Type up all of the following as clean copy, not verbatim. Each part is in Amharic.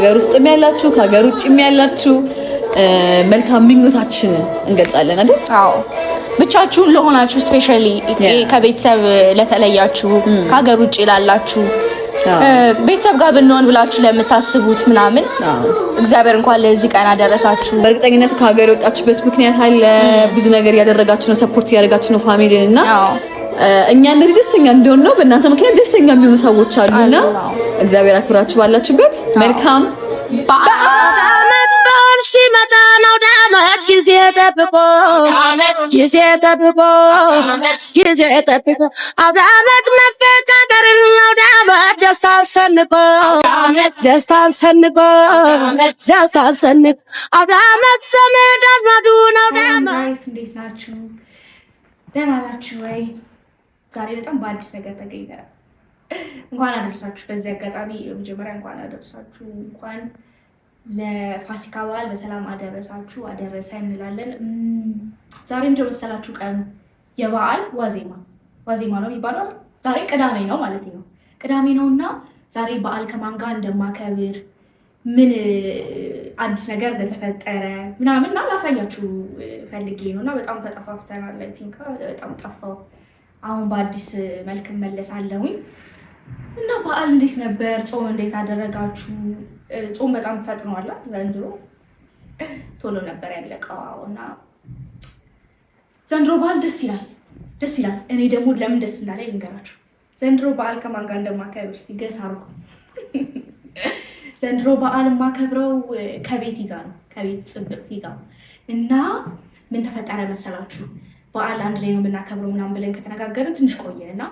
ሀገር ውስጥም ያላችሁ ከሀገር ውጭም ያላችሁ መልካም ምኞታችንን እንገልጻለን አይደል? አዎ ብቻችሁን ለሆናችሁ ስፔሻሊ ከቤተሰብ ለተለያችሁ ከሀገር ውጭ ላላችሁ ቤተሰብ ጋር ብንሆን ብላችሁ ለምታስቡት ምናምን እግዚአብሔር እንኳን ለዚህ ቀን አደረሳችሁ። በእርግጠኝነት ከሀገር የወጣችሁበት ምክንያት አለ። ብዙ ነገር ያደረጋችሁ ነው፣ ሰፖርት ያደረጋችሁ ነው ፋሚሊን እና እኛ እንደዚህ ደስተኛ እንደሆነ ነው በእናንተ ምክንያት ደስተኛ የሚሆኑ ሰዎች አሉና እግዚአብሔር አክብራችሁ ባላችሁበት መልካም በአመት በዓል ሲመጣ ነው ዳመት ጊዜ ጠብቆ አመት መፈቃቀር ነው ዳመት ደስታን ሰንቆ አመት ዘመድ አዝማዱ ነው ዳመት። እንዴት ናችሁ? ደህና ናችሁ ወይ? ዛሬ በጣም በአዲስ ነገር ተገኝተናል። እንኳን አደረሳችሁ። በዚህ አጋጣሚ መጀመሪያ እንኳን አደረሳችሁ፣ እንኳን ለፋሲካ በዓል በሰላም አደረሳችሁ አደረሰ እንላለን። ዛሬ እንደው መሰላችሁ ቀን የበዓል ዋዜማ ነው የሚባለው። ዛሬ ቅዳሜ ነው ማለት ነው። ቅዳሜ ነውና ዛሬ በዓል ከማን ጋር እንደማከብር ምን አዲስ ነገር እንደተፈጠረ ምናምን ላሳያችሁ ፈልጌ ነውና በጣም ተጠፋፍተናል። አይ ቲንክ በጣም ጠፋው። አሁን በአዲስ መልክ መለሳለሁኝ እና በዓል እንዴት ነበር? ጾም እንዴት አደረጋችሁ? ጾም በጣም ፈጥኗል ዘንድሮ፣ ቶሎ ነበር ያለቀው እና ዘንድሮ በዓል ደስ ይላል። እኔ ደግሞ ለምን ደስ እንዳለኝ ልንገራችሁ። ዘንድሮ በዓል ከማን ጋር እንደማከብር እስቲ ገስ አድርጉ። ዘንድሮ በዓል የማከብረው ከቤቲ ጋር ነው፣ ከቤት ጽብቅቲ ጋር እና ምን ተፈጠረ መሰላችሁ? በዓል አንድ ላይ ነው የምናከብረው ምናምን ብለን ከተነጋገርን ትንሽ ቆየና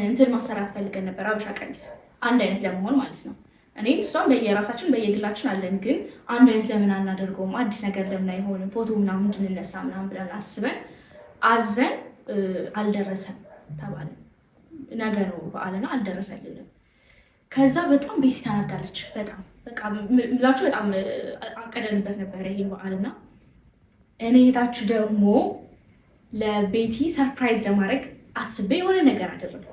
እንትን ማሰራት ፈልገን ነበር፣ አበሻ ቀሚስ አንድ አይነት ለመሆን ማለት ነው። እኔም እሷም በየራሳችን በየግላችን አለን፣ ግን አንድ አይነት ለምን አናደርገውም? አዲስ ነገር ለምን አይሆንም? ፎቶ ምናምን እንድንነሳ ምናምን ብለን አስበን አዘን አልደረሰም ተባለ። ነገ ነው በዓልና አልደረሰልንም። ከዛ በጣም ቤቲ ተናዳለች። በጣም በቃ ምላችሁ በጣም አቀደንበት ነበር ይሄን በዓልና እኔ እህታችሁ ደግሞ ለቤቲ ሰርፕራይዝ ለማድረግ አስቤ የሆነ ነገር አደረኩ።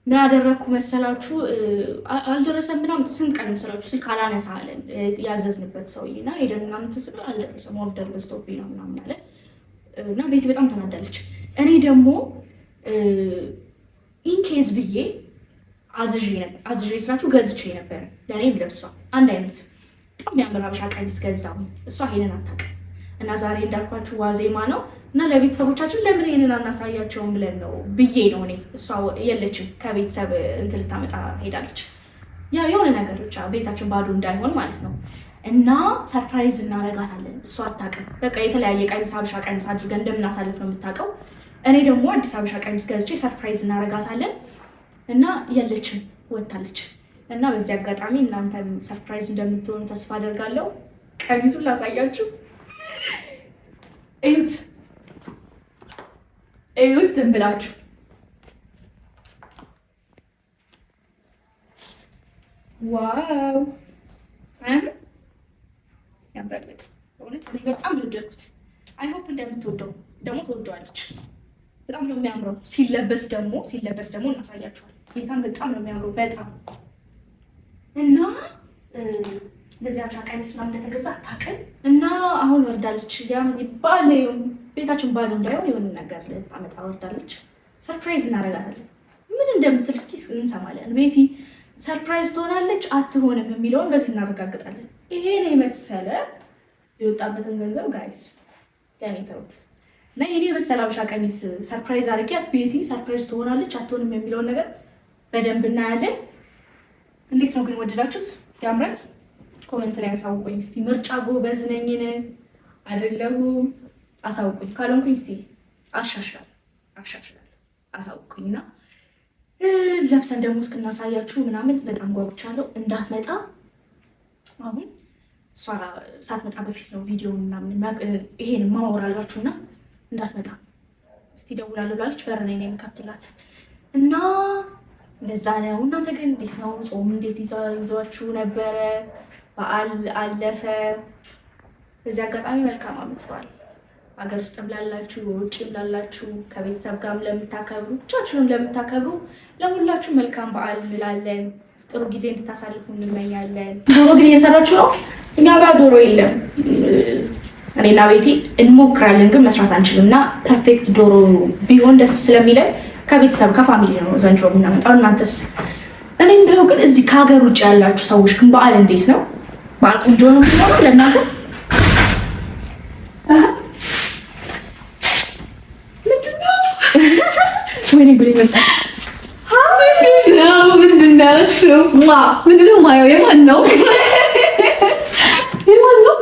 ምን አደረኩ መሰላችሁ? አልደረሰም ምናምን ስንት ቀን መሰላችሁ? ስልክ አላነሳ አለን ያዘዝንበት ሰውዬና ሄደን ምናምን ተስበ አልደረሰም፣ ኦርደር በዝቶብኝ ነው ምናምን አለ እና ቤቲ በጣም ተናዳለች። እኔ ደግሞ ኢንኬዝ ብዬ አዝዤ ስላችሁ ገዝቼ ነበር ለእኔም ለብሷ አንድ አይነት በጣም የሚያምር ሀበሻ ቀሚስ ገዛሁ። እሷ ይሄንን አታውቅም እና ዛሬ እንዳልኳችሁ ዋዜማ ነው እና ለቤተሰቦቻችን ለምን ይሄንን አናሳያቸውም ብለን ነው ብዬ ነው እኔ። እሷ የለችም፣ ከቤተሰብ እንትን ልታመጣ ሄዳለች። ያ የሆነ ነገር ብቻ ቤታችን ባዶ እንዳይሆን ማለት ነው እና ሰርፕራይዝ እናረጋታለን። እሷ አታውቅም። በቃ የተለያየ ቀሚስ ሀበሻ ቀሚስ አድርገን እንደምናሳልፍ ነው የምታውቀው። እኔ ደግሞ አዲስ ሀበሻ ቀሚስ ገዝቼ ሰርፕራይዝ እናረጋታለን እና የለችም፣ ወጣለች። እና በዚህ አጋጣሚ እናንተም ሰርፕራይዝ እንደምትሆኑ ተስፋ አደርጋለሁ። ቀሚሱን ላሳያችሁ። እዩት ዝም ብላችሁ። ዋው ያምራል። እውነት እኔ በጣም ወደድኩት። አይ ሆፕ እንደምትወደው ደግሞ ትወደዋለች። በጣም ነው የሚያምረው። ሲለበስ ደግሞ እናሳያችኋለን። ጌታን በጣም ነው የሚያምረው በጣም እና እንደዚህ አብሻ ቀሚስ ምናምን እንደተገዛ አታውቅም። እና አሁን ወርዳለች። ቤታችን ባዶ እንዳይሆን የሆነ ነገር ልታመጣ ወርዳለች። ሰርፕራይዝ እናደርጋታለን። ምን እንደምትል እስኪ እንሰማለን። ቤቲ ሰርፕራይዝ ትሆናለች አትሆንም የሚለውን በዚህ እናረጋግጣለን። ይሄን የመሰለ የወጣበትን ገንዘብ ጋይስ ለኔ ተውት እና ይሄን የመሰለ አብሻ ቀሚስ ሰርፕራይዝ አድርጊያት ቤቲ ሰርፕራይዝ ትሆናለች አትሆንም የሚለውን ነገር በደንብ እናያለን። እንዴት ነው ግን ወደዳችሁት? ያምራል? ኮሜንት ላይ አሳውቁኝ እስቲ። ምርጫ ጎበዝ ነኝን አይደለሁም? አሳውቁኝ። ካልሆንኩኝ እስቲ አሻሽላለሁ አሳውቁኝና ለብሰን ደግሞ እስክናሳያችሁ ምናምን በጣም ጓጉቻለሁ። እንዳትመጣ አሁን እሷ ሳትመጣ በፊት ነው ቪዲዮ ምናምን ይሄን ማወራላችሁና እንዳትመጣ እስቲ ደውላለሁ ብላለች። በር ነኝ የምከፍትላት እና እንደዛ ነው። እናንተ ግን እንዴት ነው? ጾም እንዴት ይዟችሁ ነበረ? በዓል አለፈ። በዚህ አጋጣሚ መልካም ዓመት በዓል ሀገር ውስጥም ላላችሁ ውጭም ላላችሁ ከቤተሰብ ጋርም ለምታከብሩ ብቻችሁንም ለምታከብሩ ለሁላችሁ መልካም በዓል እንላለን። ጥሩ ጊዜ እንድታሳልፉ እንመኛለን። ዶሮ ግን እየሰራችሁ ነው? እኛ ጋር ዶሮ የለም። እኔና ቤቴ እንሞክራለን ግን መስራት አንችልም እና ፐርፌክት ዶሮ ቢሆን ደስ ስለሚለን ከቤተሰብ ከፋሚሊ ነው ዘንድሮ የምናመጣው። እናንተስ? እኔ የምለው ግን እዚህ ከሀገር ውጭ ያላችሁ ሰዎች ግን በዓል እንዴት ነው? በዓል ቆንጆ ነው የሚሆነው ለእናንተ? ወይኔ ጉድ ይመጣል። ምንድን ነው ያልሽው? ምንድን ነው የማየው? የማን ነው? የማን ነው?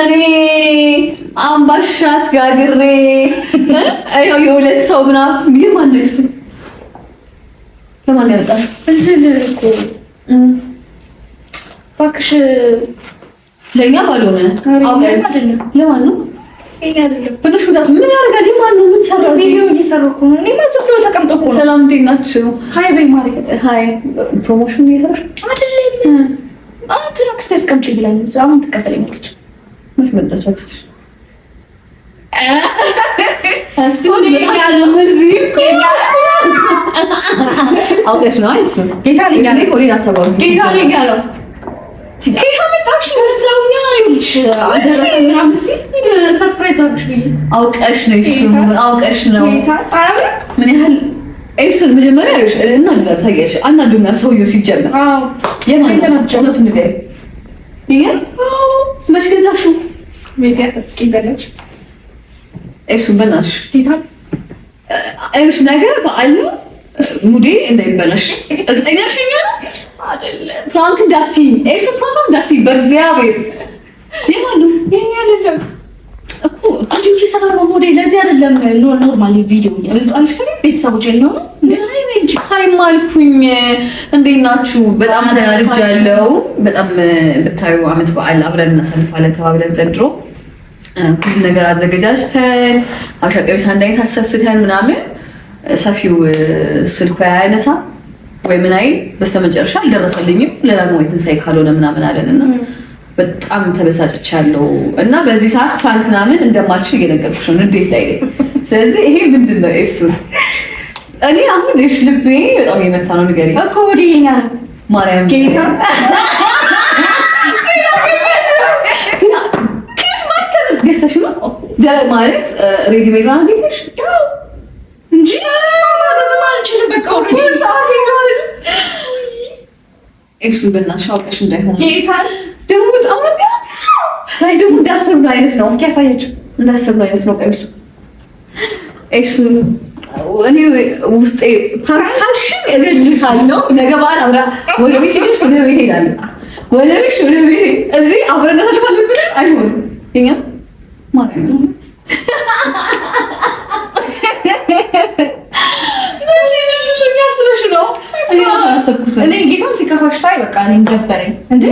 እኔ አምባሻ አስጋግሬ ይኸው የሁለት ሰው ምናምን። የማን ነው እሱ? ለማን ነው ያወጣው? እንትን እኮ እባክሽ ለእኛ ባልሆነ አይደለም። ለማን ነው? እኛ አይደለም። ብለሽ ወጣት ምን ያደርጋል? የማን ነው? ምን ሰራ? ቪዲዮ እየሰሩ እኮ ነው። እኔ ማዘፍ ነው ተቀምጠው እኮ ነው። ሰላም እንዴት ናችሁ? ሃይ በይ ማለት ሃይ። ፕሮሞሽን እየሰራሽ አይደለም? እንትን አክስቴ አስቀምጪ ብላኝ አሁን ትቀበለኛለች። መች መጣች አክስትሽ? አውቀሽ ነው አይስ ጌታ ጌታ መጣሽ በዛውኛ ይልሽ አደረሰ ምናምን ሲል ሰርፕራይዝ አድርግሽ ብዬ አውቀሽ ነው እሱ አውቀሽ ነው ጌታ ምን ያህል ኤክስን መጀመሪያ አይሽ እና እንደዛ ታያሽ አናዱና ሰውየው ሲጀመር የማን ነው ነገር ይሄ መች ገዛሽው? ቤት ያተስኪበለች ኤክሱን በናትሽ ጌታ አይሽ ነገር በዓል ነው ሙዴ እንዳይበላሽ እርግጠኛ ነኝ አይደለም። ፍራንክ ዳቲ ኤክስ ፍራንክ ዳቲ በእግዚአብሔር የማን ነው? የኛ አይደለም እኮ አንቺ እየሰራ ነው ሞዴል። ለዚህ አይደለም ኖርማሊ ቪዲዮ እየሰራሽ ቤተሰቦቼ ነው ላይ እንጂ ሃይማልኩኝ እንዴት ናችሁ? በጣም ተናድጃለሁ። በጣም ብታዩ አመት በዓል አብረን እናሳልፋለን ተባብለን ዘንድሮ ሁሉ ነገር አዘገጃጅተን አብሻ ቀሚስ አንድ አይነት አሰፍተን ምናምን ሰፊው ስልኩ ያነሳ ወይ ምን አይል በስተመጨረሻ አልደረሰልኝም። ለዳግሞ ትንሳኤ ካልሆነ ምናምን አለንና በጣም ተበሳጭቻለሁ እና በዚህ ሰዓት ፍራንክ ምናምን እንደማልችል እየነገርኩሽ ነው እንዴት ላይ ነኝ። ስለዚህ ይሄ ምንድን ነው ኤፍሱ? እኔ አሁን እሺ ልቤ በጣም የመታ ነው ንገሪኝ እኮ ወዲኛ ማርያም ጌታ ገዝተሽ ነው ማለት ሬዲ ሜድ ነው ጌታሽ እንጂ ማዘዝ አልችልም። በቃ ኦሬዲ ሰዓት ይኖር ኤፍሱ በእናትሽ አውቀሽ እንዳይሆን ጌታ ደግሞ በጣም ላይ ደግሞ እንዳሰብነው አይነት ነው። እስኪ ያሳያችሁ እንዳሰብነው አይነት ነው ቀሚሱ ኤፍሱ እኔ ውስጤ ፕራክቲካሽን እልልሃል ነው። ነገ በዓል አብራ ወደ ቤት ሄደሽ ወደ ቤት ሄዳለሁ ወደ ቤት እዚህ አብረን እናሳልፋለን ብለን አይሆንም። የኛ ማለት ነው እኔ ጌታም ሲከፋሽ ሳይ በቃ እኔ ጀበረኝ እንዴ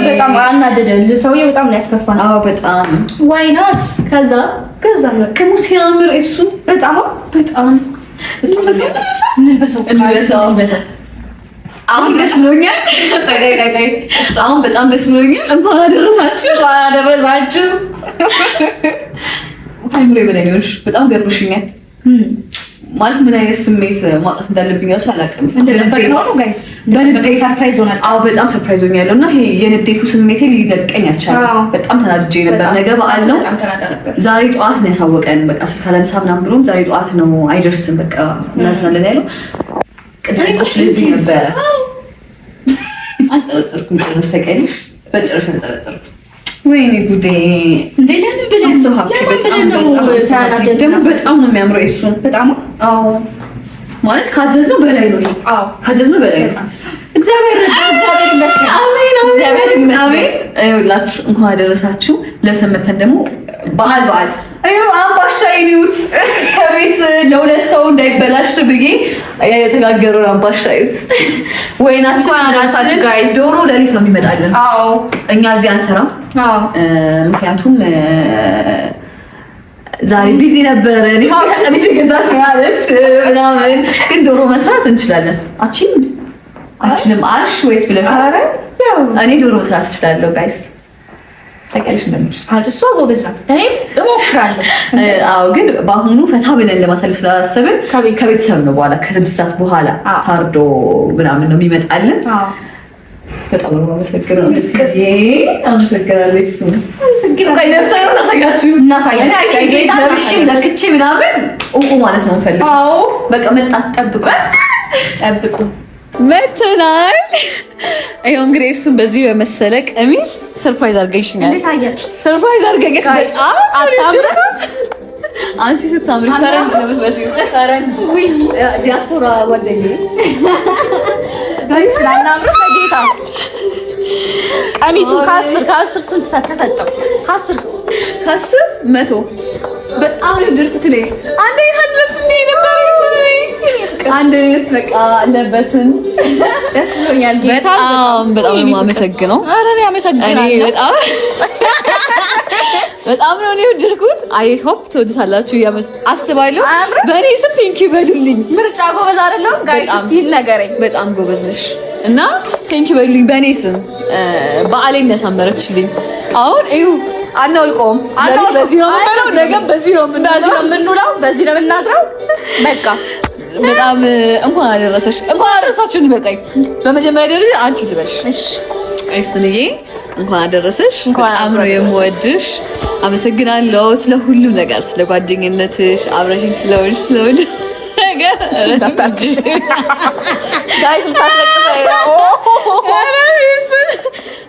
በጣም አናደደል። ሰውዬ በጣም ነው ያስከፋል። አዎ በጣም ዋይ ናት። ከዛ ከሙ ሲያምር እሱ በጣም አሁን ደስ ብሎኛል። አሁን በጣም ደስ ብሎኛል። እንኳን አደረሳችሁ። አይምሮ በላይሽ በጣም ገርሞሽኛል። ማለት ምን አይነት ስሜት ማውጣት እንዳለብኝ ራሱ አላውቅም። በጣም ሰርፕራይዝ ሆኛለሁ እና ይሄ የንዴቱ ስሜቴ ሊለቀኝ አልቻለም። በጣም ተናድጄ ነበር። ነገ በዓል ነው። ዛሬ ጠዋት ነው ያሳወቀን። በቃ ስልክ አላነሳ ምናምን ብሎም ዛሬ ጠዋት ነው አይደርስም በቃ እናዝናለን ያለው። ቅድምታሽ ለዚህ ነበረ አልጠረጠርኩም። ጭራሽ ተቀይሽ በጭራሽ አልጠረጠርኩም። ወይኔ ጉዴ እንደለን ብለን ሰው ሀብቲ በጣም ነው የሚያምረው። እሱን በጣም አዎ ማለት ካዘዝነው በላይ ነው። አዎ ካዘዝነው በላይ ነው። እግዚአብሔር ይመስገን። አሜን እግዚአብሔር ይመስገን። ይኸውላችሁ እንኳን አደረሳችሁ። ለብሰን መተን ደግሞ በዓል አዩ አምባሻ ይሉት ከቤት ለሁለት ሰው እንዳይበላሽ ብዬ የተጋገረው አምባሻ ይሉት ወይናችን አናሳችሁ ጋይስ። ዶሮ ለሊት ነው የሚመጣልን። አዎ እኛ እዚህ አንሰራም። አዎ ምክንያቱም ዛሬ ቢዚ ነበር። እኔ ቀሚስ ገዛሽ ማለት ምናምን ግን ዶሮ መስራት እንችላለን። አችንም አልሽ ወይስ ብለሽ? አረ እኔ ዶሮ መስራት እችላለሁ ጋይስ። ታውቂያለሽ እንደምልሽ እሷ ጎበዝ ናት። እኔም እሞክራለሁ። አዎ ግን በአሁኑ ፈታ ብለን ለማሳለፍ ስላሰብን ከቤተሰብ ነው በኋላ ከ6 ሰዓት በኋላ ታርዶ ምናምን ነው የሚመጣልን። በጣም ነው የማመሰግነው። አመሰግናለሁ። ለክቼ ምናምን ማለት ነው የምፈልገው። በቃ መጣ። ጠብቁ መተናል። ይኸው እንግዲህ እሱን በዚህ በመሰለ ቀሚስ ሰርፕራይዝ አድርገሽኛል። ሰርፕራይዝ አድርገሽ አንቺ ስታምሪ ፈረንጅ ነው የምትመስዪው። ፈረንጅ ዲያስፖራ ጓደኛዬ ስላናምር በጌታ ቀሚሱ ከ10 ስንት ተሰጠው? ከ10 100 በጣም ነው ድርቁት ላይ አንዴ ሀድ ለብስ ነበር አንድ በቃ ለበስን። ደስ ብሎኛል። በጣም ነው የማመሰግነው። ኧረ እኔ አመሰግናለሁ። በጣም ነው የወደድኩት። አይ ሆፕ ትወዱታላችሁ አስባለሁ። በእኔ ስም ቴንክ ዩ በሉልኝ። ምርጫ ጎበዝ አይደለም ጋይስ? እስቲ ንገረኝ። በጣም ጎበዝ ነሽ እና ቴንክ ዩ በሉልኝ በእኔ ስም። በዓሌን ያሳመረችልኝ። አሁን እዩ አናውልቀውም። በዚህ ነው የምንበላው፣ ነገም በዚህ ነው የምንውለው፣ በዚህ ነው የምናድረው። በቃ በጣም እንኳን አደረሰሽ እንኳን አደረሳችሁ። በቃኝ በመጀመሪያ ደረጃ አንቺ ልበልሽ። እሺ ስንዬ እንኳን አደረሰሽ። በጣም ነው የምወድሽ። አመሰግናለሁ ስለ ሁሉ ነገር፣ ስለ ጓደኝነትሽ፣ አብረሽኝ ስለሆንሽ ስለሁሉ ነገር ጋይስ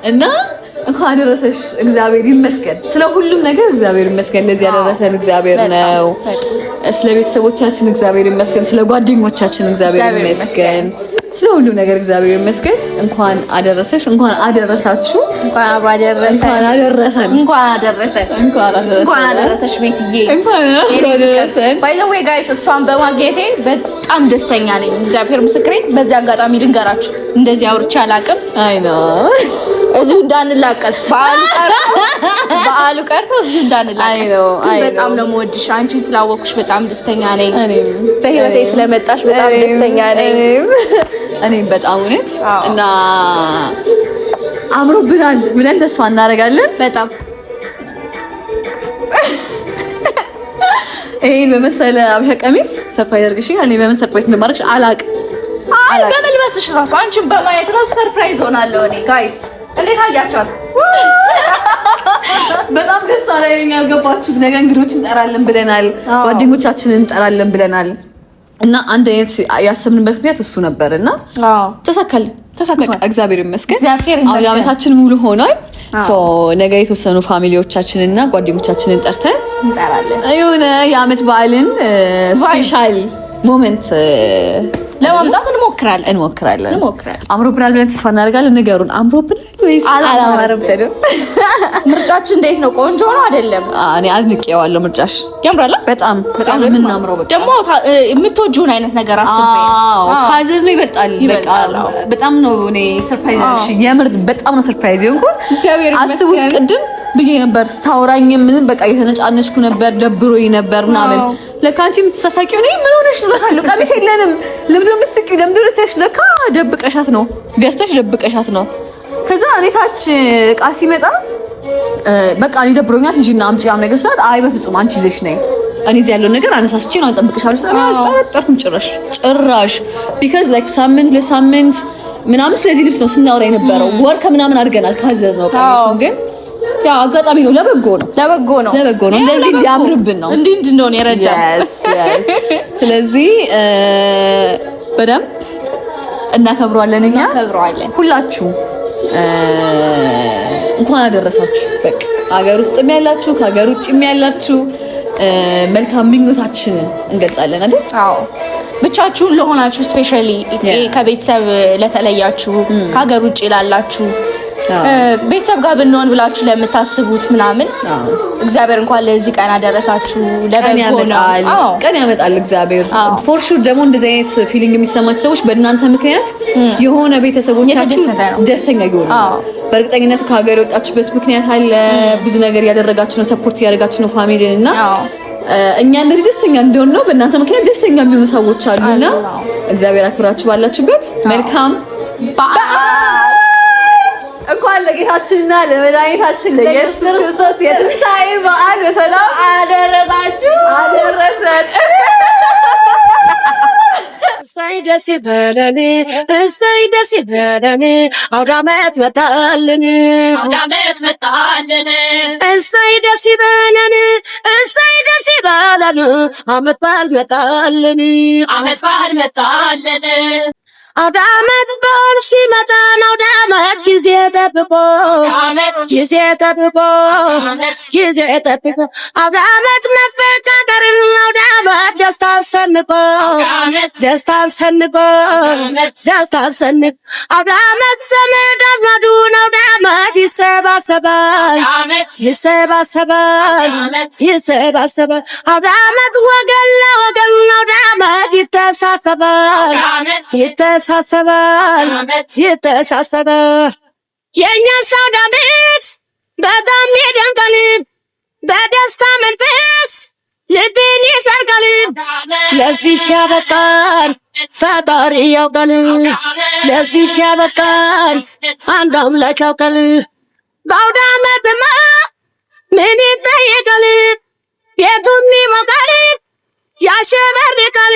እና እንኳን አደረሰሽ። እግዚአብሔር ይመስገን ስለ ሁሉም ነገር፣ እግዚአብሔር ይመስገን። ለዚህ ያደረሰን እግዚአብሔር ነው። ስለ ቤተሰቦቻችን እግዚአብሔር ይመስገን። ስለ ጓደኞቻችን እግዚአብሔር ይመስገን። ስለ ሁሉም ነገር እግዚአብሔር ይመስገን። እንኳን አደረሰሽ፣ እንኳን አደረሳችሁ፣ እንኳን አደረሰን፣ እንኳን አደረሰሽ ቤትዬ፣ እንኳን አደረሰን። ባይ ዘ ዌይ ጋይስ እሷን በማግኘቴ በጣም ደስተኛ ነኝ። እግዚአብሔር ምስክሬ። በዚህ አጋጣሚ ልንገራችሁ እንደዚህ አውርቼ አላውቅም። አይ ነው እዚሁ እንዳንላቀስ በዓሉ ቀርቶ እዚሁ እንዳንላቀስ። በጣም ነው የምወድሽ። አንቺን ስላወቅኩሽ በጣም ደስተኛ ነኝ። በህይወቴ ስለመጣሽ በጣም ደስተኛ ነኝ። እኔም በጣም እውነት እና አምሮብናል ብለን ተስፋ እናደርጋለን። በጣም ይሄን በመሰለ አብሻ ቀሚስ ሰርፕራይዝ አድርገሽኝ። እኔ በምን ሰርፕራይዝ እንደማድረግሽ አላውቅም። አይ በመልበስሽ ራሱ አንቺን በማየት ራሱ ሰርፕራይዝ ሆናለሁ እኔ። ጋይስ እንዴት አያችኋት? በጣም ደስታ ላይ ነኝ። ያልገባችሁ ነገ እንግዶች እንጠራለን ብለናል፣ ጓደኞቻችንን እንጠራለን ብለናል እና አንድ አይነት ያሰብንበት ምክንያት እሱ ነበርና ተሳካልን። እግዚአብሔር ይመስገን። ዓመታችን ሙሉ ሆኗል። ነገ የተወሰኑ ፋሚሊዎቻችንና ጓደኞቻችንን ጠርተን እንጠራለን። የሆነ የዓመት በዓልን ስፔሻል ሞመንት ለማምጣት እንሞክራለን። አምሮብናል ብለን ተስፋ እናደርጋለን። ንገሩን፣ አምሮብናል ወይስ አላማረብንም? ምርጫችን እንዴት ነው? ቆንጆ ነው አይደለም? እኔ አድንቄዋለሁ። ምርጫሽ ያምራል። በጣም የምናምረው በቃ ደግሞ የምትወጂውን አይነት ነገር አስቤ ካዘዝ ነው ይበጣል። በቃ በጣም ነው እኔ ሰርፕራይዝ አልሽኝ። የምር በጣም ነው ሰርፕራይዝ የሆንኩት። አስቡት ቅድም ብዬ ነበር ስታወራኝ ምን በቃ የተነጫነሽኩ ነበር፣ ደብሮኝ ነበር ምናምን። ለካ አንቺ የምትሳሳቂው ነኝ ምን ሆነሽ ነው? ካለው ቀሚስ የለንም ለምንድን ነው የምትስቂው? ለምንድን ነው ሲያሽ? ለካ ደብቀሻት ነው፣ ገዝተሽ ደብቀሻት ነው። ከዛ እኔ ታች እቃ ሲመጣ በቃ እኔ ደብሮኛል ሂጂና አምጪ ያም ነገር ስላት፣ አይ በፍጹም አንቺ ይዘሽ ነይ፣ እኔ እዚህ ያለውን ነገር አነሳስቼ ነው አጠብቅሻለሁ። እኔ አልጠረጠርኩም ጭራሽ ቢካዝ ላይክ ሳምንት ለሳምንት ምናምን ስለዚህ ልብስ ነው ስናወራ የነበረው። ወር ከምናምን አድርገናል ካዘዝነው ቀሚሱን ግን ያ አጋጣሚ ነው። ለበጎ ነው። እንደዚህ እንዲያምርብን ነው እንዲህ እንድንሆን የረዳን። ስለዚህ በደንብ እናከብረዋለን። እኛ ሁላችሁ እንኳን አደረሳችሁ። በቃ ሀገር ውስጥም ያላችሁ ከሀገር ውጭም ያላችሁ መልካም ምኞታችንን እንገልጻለን አይደል? አዎ። ብቻችሁን ለሆናችሁ ስፔሻሊ ከቤተሰብ ለተለያችሁ ከሀገር ውጭ ላላችሁ ቤተሰብ ጋር ብንሆን ብላችሁ ለምታስቡት ምናምን እግዚአብሔር እንኳን ለዚህ ቀን አደረሳችሁ። ቀን ያመጣል እግዚአብሔር ፎር ሹር። ደግሞ እንደዚህ አይነት ፊሊንግ የሚሰማችሁ ሰዎች በእናንተ ምክንያት የሆነ ቤተሰቦቻችሁ ደስተኛ ይሆኑ። በእርግጠኝነት ከሀገር የወጣችሁበት ምክንያት አለ። ብዙ ነገር ያደረጋችሁ ነው፣ ሰፖርት ያደረጋችሁ ነው ፋሚሊን እና እኛ እንደዚህ ደስተኛ እንደሆነ ነው በእናንተ ምክንያት ደስተኛ የሚሆኑ ሰዎች አሉና እግዚአብሔር አክብራችሁ ባላችሁበት መልካም በዓል። እንኳን እንኳን ለጌታችንና ለመድኃኒታችን ለኢየሱስ ክርስቶስ የትንሣኤ በዓል በሰላም አደረሳችሁ አደረሰን። እሰይ ደስ ይበለን፣ እሰይ ደስ ይበለን፣ አውደ ዓመት መጣልን፣ አውደ ዓመት መጣልን። እሰይ ደስ ይበለን፣ እሰይ ደስ ይበለን፣ ዓመት በዓል መጣልን፣ ዓመት በዓል መጣልን። አውደ ዓመት በዓል ሲመጣ አውደ ዓመት ጊዜ ጠብቆ ጊዜ ጠብቆ ጊዜ ጠብቆ አውደ ዓመት መፈቃቀርን አውደ ዓመት ደስታን ሰንቆ ደስታን ሰንቆ ደስታን ሰንቆ አውደ ዓመት ዘመድ አዝማዱን አውደ ዓመት ይሰባሰባል ይሰባሰባል ይሰባሰባል አውደ ዓመት ወገን ለወገን አውደ ዓመት ይተሳሰባል ይተሳሰባል ይተሳሰባል። የእኛ አውደ ዓመት በጣም ይደምቃል፣ በደስታ መንፈስ ልብን ይሰርቃል። ለዚህ ያበቃን ፈጣሪ ያውቃል፣ ለዚህ ያበቃን አንድ አምላክ ያውቃል። በአውደ ዓመትማ ምን ይጠየቃል? ቤቱም ይሞቃል ያሸበርቃል።